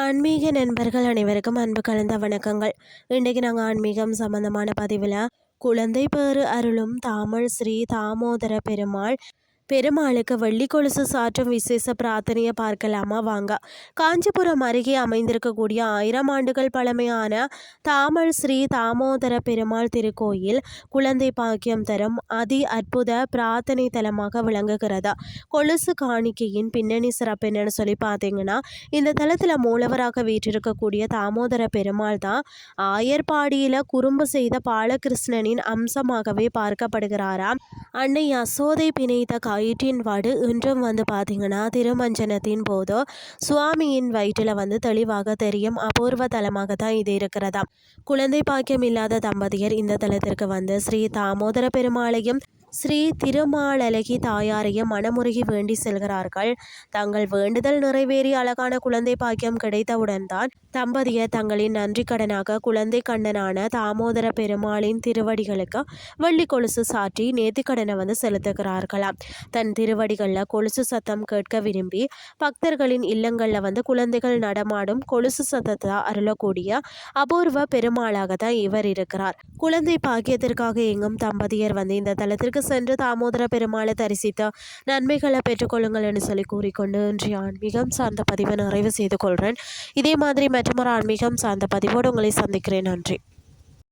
ஆன்மீக நண்பர்கள் அனைவருக்கும் அன்பு கலந்த வணக்கங்கள். இன்றைக்கு நாங்கள் ஆன்மீகம் சம்பந்தமான பதிவில் குழந்தை பேறு அருளும் தாமல் ஸ்ரீ தாமோதர பெருமாளுக்கு வெள்ளி கொலுசு சாற்றும் விசேஷ பிரார்த்தனையை பார்க்கலாமா வாங்க. காஞ்சிபுரம் அருகே அமைந்திருக்கக்கூடிய 1000 ஆண்டுகள் பழமையான தாமல் ஸ்ரீ தாமோதர பெருமாள் திருக்கோயில் குழந்தை பாக்கியம் தரும் அதி அற்புத பிரார்த்தனை தலமாக விளங்குகிறது. கொலுசு காணிக்கையின் பின்னணி சிறப்பு என்னன்னு சொல்லி பார்த்தீங்கன்னா, இந்த தலத்தில் மூலவராக வீற்றிருக்கக்கூடிய தாமோதர பெருமாள் தான் ஆயர்பாடியில் குறும்பு செய்த பாலகிருஷ்ணனின் அம்சமாகவே பார்க்கப்படுகிறாராம். அன்னை யசோதை பிணைத்த கயிற்றின் வடு இன்றும் பார்த்தீங்கன்னா திருமஞ்சனத்தின் போது சுவாமியின் வயிற்றில் தெளிவாக தெரியும் அபூர்வ தலமாக தான் இது இருக்கிறதா. குழந்தை பாக்கியம் இல்லாத தம்பதியர் இந்த தலத்திற்கு ஸ்ரீ தாமோதர பெருமாளையும் ஸ்ரீ திருமாலழகி தாயாரையும் மனமுருகி வேண்டி செல்கிறார்கள். தங்கள் வேண்டுதல் நிறைவேறி அழகான குழந்தை பாக்கியம் கிடைத்தவுடன் தான் தம்பதியர் தங்களின் நன்றி கடனாக குழந்தை கண்ணனான தாமோதர பெருமாளின் திருவடிகளுக்கு வெள்ளி கொலுசு சாற்றி நேர்த்திக்கடனை செலுத்துகிறார்களாம். தன் திருவடிகளில் கொலுசு சத்தம் கேட்க விரும்பி பக்தர்களின் இல்லங்களில் குழந்தைகள் நடமாடும் கொலுசு சத்தத்தை அருளக்கூடிய அபூர்வ பெருமாளாக தான் இவர் இருக்கிறார். குழந்தை பாக்கியத்திற்காக எங்கும் தம்பதியர் இந்த தலத்திற்கு சென்று தாமோதர பெருமாளை தரிசித்து நன்மைகளை பெற்றுக்கொள்ளுங்கள் என்று சொல்லி கூறிக்கொண்டு இன்றைய ஆன்மீகம் சார்ந்த பதிவை நிறைவு செய்து கொள்கிறேன். இதே மாதிரி மற்றொரு ஆன்மீகம் சார்ந்த பதிவோடு உங்களை சந்திக்கிறேன். நன்றி.